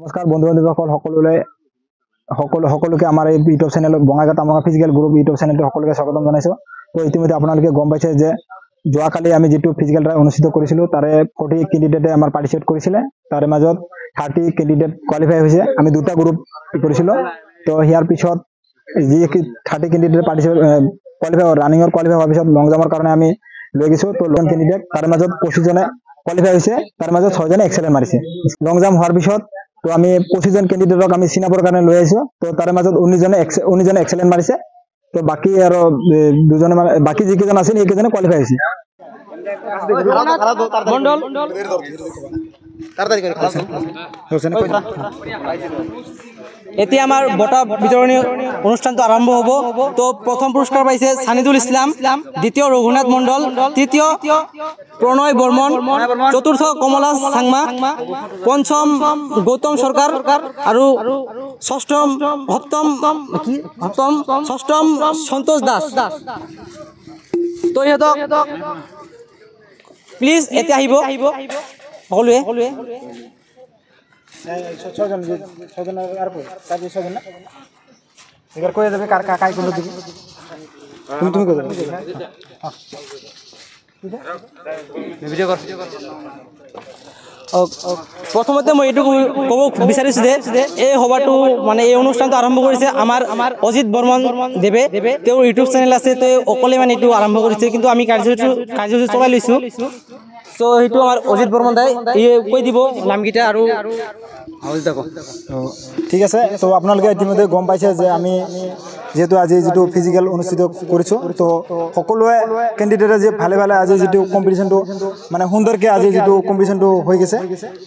নমস্কাৰ বন্ধু বান্ধৱীসকল সকলোকে আমাৰ এই ইউটিউব চেনেল বঙাইগাঁও তামাঙা ফিজিকেল গ্ৰুপ ইউটিউব চেনেলটো সকলোকে স্বাগতম জনাইছো। তো ইতিমধ্যে আপোনালোকে গম পাইছে যে যোৱাকালি আমি যেটো ফিজিকেল ট্ৰায়েল অনুষ্ঠিত কৰিছিলো তাৰে 40 কেণ্ডিডেটে আমাৰ পাৰ্টিসিপেট কৰিছিলে। তাৰে মাজত 30 কেণ্ডিডেট কোৱালিফাই হৈছে। আমি দুটা গ্ৰুপ কৰিছিলো। তো ইয়াৰ পিছত যি 30 কেণ্ডিডেট পাৰ্টিসিপেট কোৱালিফাই ৰানিংৰ কোৱালিফাই হোৱাৰ পিছত লং জাম্পৰ কাৰণে আমি লৈ গৈছো। তো লং কেণ্ডিডেট তাৰে মাজত 25 জনে কোৱালিফাই হৈছে। তাৰে মাজত 6 জনে এক্সেলেন্ট মাৰিছে। লং জাম্প হোৱাৰ পিছত তো আমি 25 জন কেণ্ডিডেটক আমি চিনাবৰ কাৰণে লৈ আহিছো। তো তাৰে মাজত 19 জনে এক্সেলেন্ট মাৰিছে। তো বাকি আৰু দুজনে বাকি যিকেইজন আছিল সেইকেইজনে কোৱালিফাই হৈছে। মণ্ডল এতিয়া আমাৰ বঁটা বিতৰণী অনুষ্ঠানটো আৰম্ভ হ'ব। তো প্ৰথম পুৰস্কাৰ পাইছে সানিদুল ইছলাম, দ্বিতীয় ৰঘুনাথ মণ্ডল, তৃতীয় প্ৰণয় বৰ্মন, চতুৰ্থ কমলা চাংমা, পঞ্চম গৌতম সৰকাৰ আৰু ষষ্ঠম সন্তোষ দাস। তো ইহঁতক প্লিজ এতিয়া আহিব সকলোৱে। প্ৰথমতে মই এইটো ক'ব বিচাৰিছোঁ যে এই সভাটো মানে এই অনুষ্ঠানটো আৰম্ভ কৰিছে আমাৰ অজিত বৰ্মন দেৱে। তেওঁৰ ইউটিউব চেনেল আছে। তেওঁ অকলে মানে এইটো আৰম্ভ কৰিছে, কিন্তু আমি কাৰ্যসূচী চলাই লৈছোঁ। তো সেইটো আমাৰ অজিত বৰ্মন দাই কৈ দিব নামকেইটা আৰু ঠিক আছে। তো আপোনালোকে ইতিমধ্যে গম পাইছে যে আমি যেহেতু আজি যেটো ফিজিক্যাল অনুষ্ঠিত কৰিছোঁ, তো সকলোৱে কেণ্ডিডেটে যে ভালে ভালে আজি যেটো কম্পিটিশ্যনটো মানে সুন্দৰকৈ আজি যেটো কম্পিটিশ্যনটো হৈ গৈছে।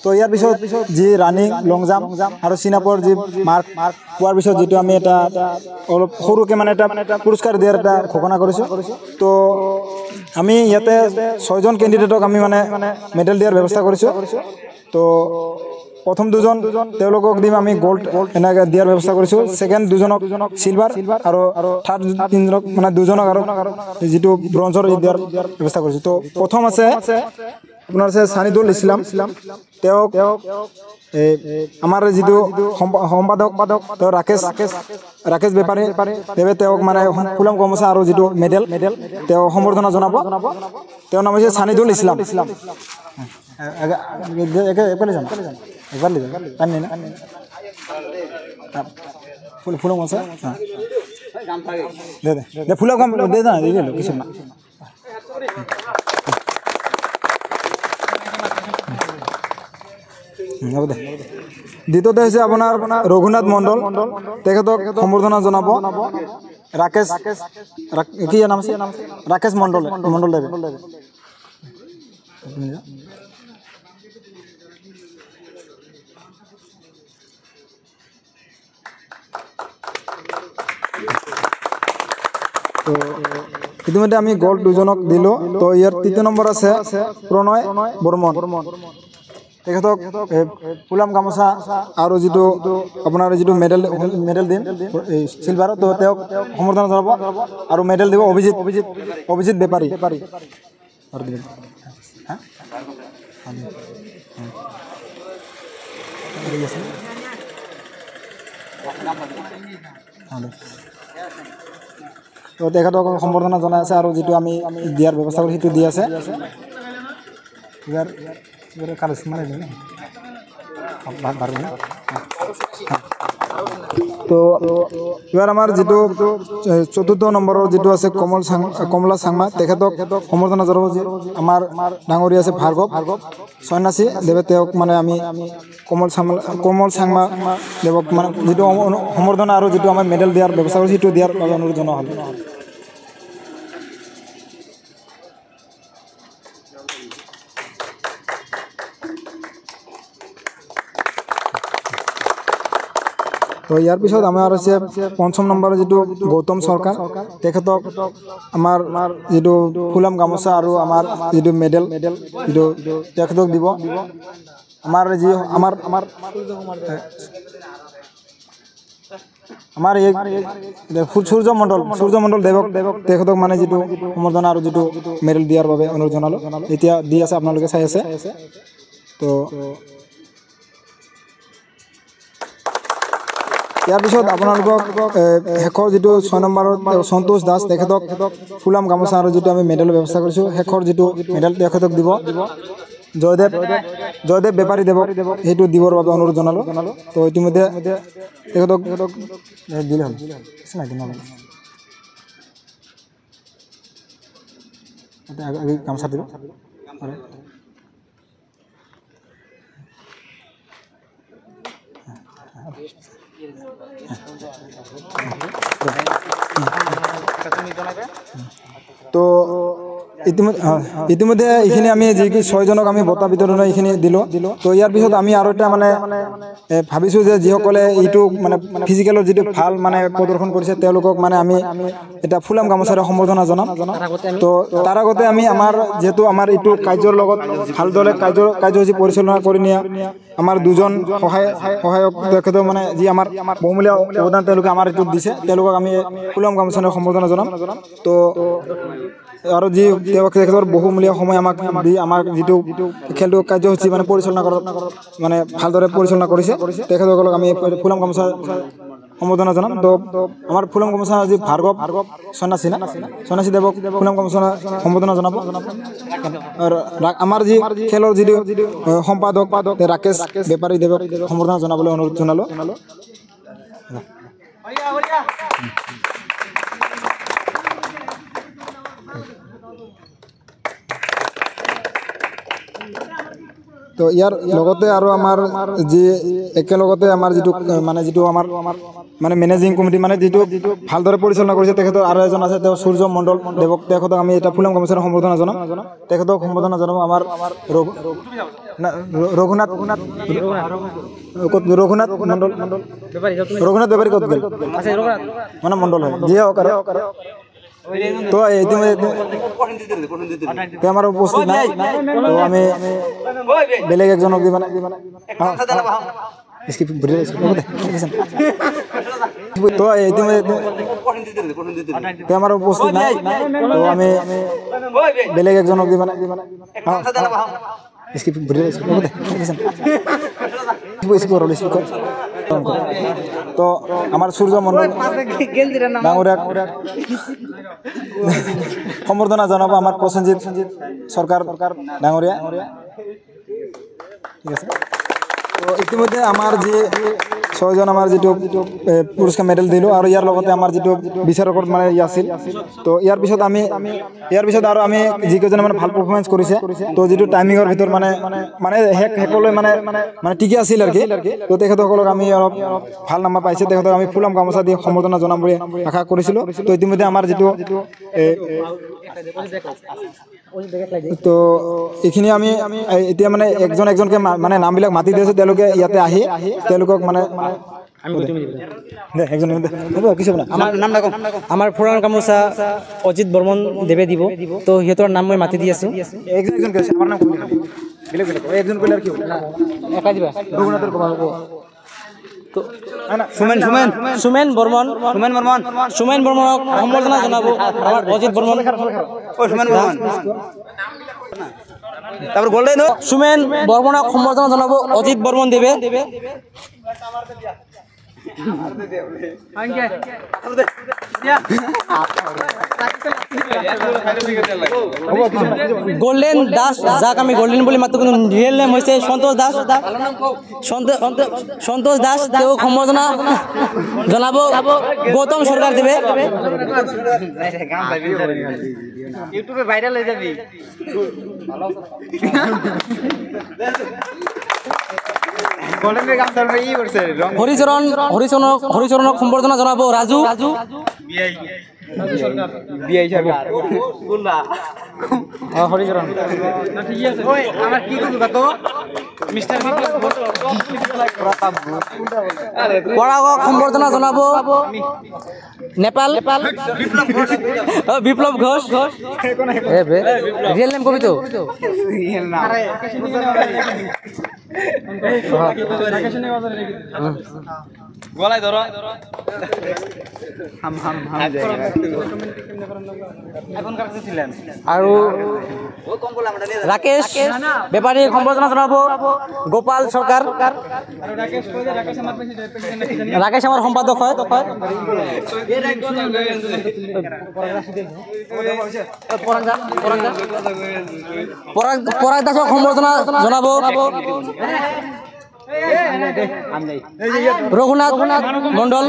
তো ইয়াৰ পিছত যি ৰানিং লং জাম্প আৰু চিনাপৰ যি মাৰ্ক পোৱাৰ পিছত যেটো আমি এটা অলপ সৰুকৈ মানে এটা পুৰস্কাৰ দিয়াৰ এটা ঘোষণা কৰিছোঁ। তো আমি ইয়াতে 6 জন কেণ্ডিডেটক আমি মানে মেডেল দিয়াৰ ব্যৱস্থা কৰিছোঁ। তো প্ৰথম দুজন তেওঁলোকক দিম আমি গোল্ড এনেকৈ দিয়াৰ ব্যৱস্থা কৰিছোঁ। ছেকেণ্ড দুজনক চিলভাৰ আৰু থাৰ্ড তিনিজনক মানে দুজনক আৰু যিটো ব্ৰঞ্জৰ দিয়াৰ ব্যৱস্থা কৰিছোঁ। তো প্ৰথম আছে আপোনাৰ আছে সানিদুল ইছলাম। তেওঁক আমাৰ যিটো সম্পাদক তেওঁ ৰাকেশ বেপাৰী দেৱে তেওঁক মানে ফুলাম গামোচা আৰু যিটো মেডেল তেওঁ সম্বৰ্ধনা জনাব। তেওঁৰ নাম হৈছে সানিদুল ইছলাম। ফুলাম গামোচা দে ফুলাম দে না কিছু না। দ্বিতীয়তে হৈছে আপোনাৰ ৰঘুনাথ মণ্ডল, তেখেতক সম্বৰ্ধনা জনাব ৰাকেশ কি নাম আছে ৰাকেশ মণ্ডল দেৱে। তো ইতিমধ্যে আমি গোল্ড দুজনক দিলোঁ। তো ইয়াৰ তৃতীয় নম্বৰ আছে প্ৰণয় বৰ্মন, তেখেতক ফুলাম গামোচা আৰু যিটো আপোনাৰ যিটো মেডেল দিম চিলভাৰ, তো তেওঁক সম্বৰ্ধনা জনাব আৰু মেডেল দিব অভিজিত বেপাৰী। তো তেখেতক সম্বৰ্ধনা জনাই আছে আৰু যিটো আমি দিয়াৰ ব্যৱস্থা কৰি সেইটো দি আছে। তো এবাৰ আমাৰ যিটো চতুৰ্থ নম্বৰৰ যিটো আছে কমলা চাংমা, তেখেতক সম্বৰ্ধনা জনাব। আমাৰ ডাঙৰীয়া আছে ভাৰ্গৱ সন্যাসী দেৱে, তেওঁক মানে আমি কমল চাংমা দেৱক মানে যিটো সম্বৰ্ধনা আৰু যিটো আমাৰ মেডেল দিয়াৰ ব্যৱস্থা কৰিছোঁ সেইটো দিয়াৰ বাবে অনুৰোধ জনোৱা হ'ল। তো ইয়াৰ পিছত আমাৰ আছে পঞ্চম নম্বৰ যিটো গৌতম সৰকাৰ, তেখেতক আমাৰ যিটো ফুলাম গামোচা আৰু আমাৰ যিটো মেডেল যিটো তেখেতক দিব। আমাৰ সূৰ্য মণ্ডল দেৱক তেখেতক মানে যেটো সম্বৰ্ধনা আৰু যেটো মেডেল দিয়াৰ বাবে অনুৰোধ জনালো। এতিয়া দি আছে আপোনালোকে চাই আছে। তো ইয়াৰ পিছত আপোনালোকক শেষৰ যিটো 6 নম্বৰত সন্তোষ দাস তেখেতক ফুলাম গামোচা আৰু যিটো আমি মেডেলৰ ব্যৱস্থা কৰিছোঁ শেষৰ যিটো মেডেল তেখেতক দিব জয়দেৱ বেপাৰী দেৱক সেইটো দিবৰ বাবে অনুৰোধ জনালোঁ তো ইতিমধ্যে তেখেতক দিলে হ'ল গামোচা দিব তো ইতিমধ্যে এইখিনি আমি যি 6 জনক আমি বঁটা বিতৰণ এইখিনি দিলোঁ তো ইয়াৰ পিছত আমি আৰু এটা মানে ভাবিছোঁ যে যিসকলে এইটো মানে ফিজিকেলৰ যিটো ভাল মানে প্ৰদৰ্শন কৰিছে তেওঁলোকক মানে আমি এটা ফুলাম গামোচাৰে সম্বৰ্ধনা জনাম তো তাৰ আগতে আমি আমাৰ যেহেতু আমাৰ এইটো কাৰ্যৰ লগত ভালদৰে কাৰ্যসূচী পৰিচালনা কৰি নিয়া আমাৰ দুজন সহায়ক তেখেতৰ মানে যি আমাৰ বহুমূলীয়া অৱদান তেওঁলোকে আমাৰ এইটোত দিছে তেওঁলোকক আমি ফুলাম গামোচাৰে সম্বৰ্ধনা জনাম তো আৰু যি তেখেতৰ বহুমূলীয়া সময় আমাক দি আমাৰ যিটো খেলটো কাৰ্যসূচী মানে পৰিচালনা কৰাত মানে ভালদৰে পৰিচালনা কৰিছে তেখেতসকলক আমি ফুলাম গামোচা সম্বৰ্ধনা জনাম তো আমাৰ ফুলাম গামোচা যি ভাৰ্গৱ সন্যাসী দেৱক ফুলাম গামোচা সম্বৰ্ধনা জনাব আৰু আমাৰ যি খেলৰ যিটো সম্পাদক ৰাকেশ বেপাৰী দেৱক সম্বৰ্ধনা জনাবলৈ অনুৰোধ জনালোঁ তো ইয়াৰ লগতে আৰু আমাৰ যি একেলগতে আমাৰ যিটো আমাৰ মানে মেনেজিং কমিটি মানে যিটো ভালদৰে পৰিচালনা কৰিছে তেখেতৰ আৰু এজন আছে তেওঁ সূৰ্য মণ্ডল দেৱক তেখেতক আমি এটা ফুলাম গামোচাৰ সম্বৰ্ধনা জনাম তেখেতক সম্বৰ্ধনা জনাম আমাৰ ৰঘুনাথ মণ্ডল ৰঘুনাথ বেপাৰী ক'ত গ'ল মানে মণ্ডল হয় যিয়ে হওক আৰু তো ইতিমধ্যে আমাৰ উপস্থিত নাই তো আমি বেলেগ একজনক মানে তো ইতিমধ্যে আমাৰ উপস্থিত নাই তো আমি বেলেগ একজনক মানে তো আমাৰ সূৰ্য মণ্ডল ডাঙৰীয়াক সম্বৰ্ধনা জনাব আমাৰ প্ৰসেনজিৎ চৰকাৰ ডাঙৰীয়া ঠিক আছে তো ইতিমধ্যে আমাৰ যি 6 জন আমাৰ যিটো পুৰস্কাৰ মেডেল দিলোঁ আৰু ইয়াৰ লগতে আমাৰ যিটো বিচাৰকৰ মানে আছিল তো ইয়াৰ পিছত আৰু আমি যিকেইজনে মানে ভাল পাৰফৰ্মেঞ্চ কৰিছে তো যিটো টাইমিঙৰ ভিতৰত মানে শেষলৈ মানে ঠিকে আছিল আৰু কি তো তেখেতসকলক আমি অলপ ভাল নম্বৰ পাইছে তেখেতক আমি ফুলাম গামোচা দি সম্বৰ্ধনা জনাম বুলি আশা কৰিছিলোঁ তো ইতিমধ্যে আমাৰ যিটো তো এইখিনি আমি এতিয়া মানে একজনকৈ মানে নামবিলাক মাতি দিছোঁ তেওঁলোকে ইয়াতে আহি তেওঁলোকক মানে আমাৰ ফুলাম গামোচা অজিত বৰ্মন দেৱে দিব তো সিহঁতৰ নাম মই মাতি দি আছোঁ সুমেন বৰ্মন সম্বৰ্ধনা জনাব আমাৰ অজিত বৰ্মন সুমেন বৰ্মনক সম্বৰ্ধনা জনাব অজিত বৰ্মন দেৱে গোল্ডেন দাস যাক আমি গোল্ডেন বুলি মাতো কিন্তু ৰিয়েল নেম হৈছে সন্তোষ দাস তেওঁক সম্বৰ্ধনা জনাব গৌতম চৰকাৰ দেৱে ইউটিউবে ভাইৰাল হয়ে যাবি হৰিচৰণক সম্বৰ্ধনা জনাব ৰাজু হৰিচৰণ পৰাগক সম্বৰ্ধনা জনাব নেপাল বিপ্লৱ ঘোষ ৰিয়েল নেম কবি তো গলায় ধৰো আৰু ৰাকেশ বেপাৰী সম্বৰ্ধনা জনাব গোপাল চৰকাৰ ৰাকেশ আমাৰ সম্পাদক হয় পৰাগ দাসক সম্বৰ্ধনা জনাব ৰঘুনাথ মণ্ডল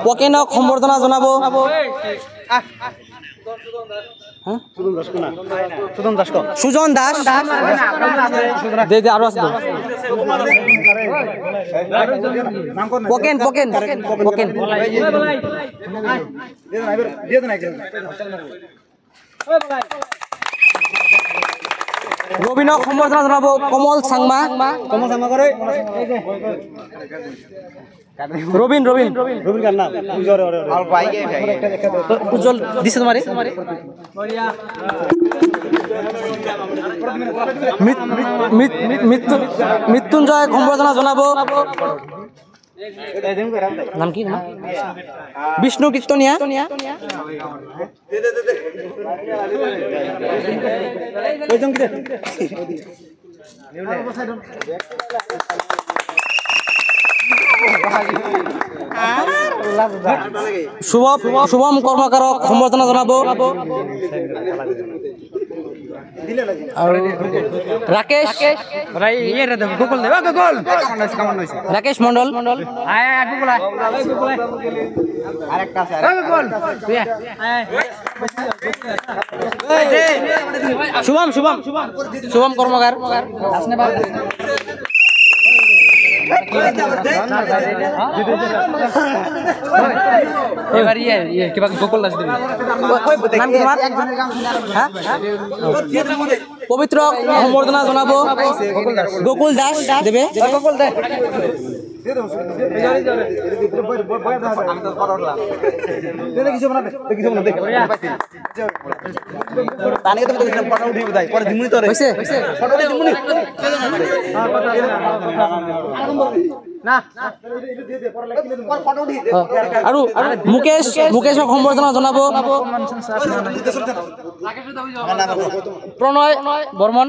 পকেনক সম্বৰ্ধনা জনাব সুজন দাস দে আৰু আছে পকেন পকেন পকেন ৰবীনক সম্বৰ্ধনা জনাব কমল চাংমা রবিন রবিন রবিন কার নাম উজ্জ্বল দিছে তোমারে মৃত্যুঞ্জয় সম্বর্ধনা জানাবো নাম কি নাম বিষ্ণু কীর্তনিয়া শুভম কর্মকারক সম্বর্ধনা জানাবো রাকেশ রাকেশ মন্ডল শুভম শুভম শুভম কর্মকার এবার কিবা গোকুল দাস দেবে নাম কি তোমার পবিত্র সম্বর্ধনা জানাবো গোকুল দাস দেবে গোকুল দাস আৰু মুকেশক সম্বৰ্ধনা জনাব প্ৰণয় বৰ্মন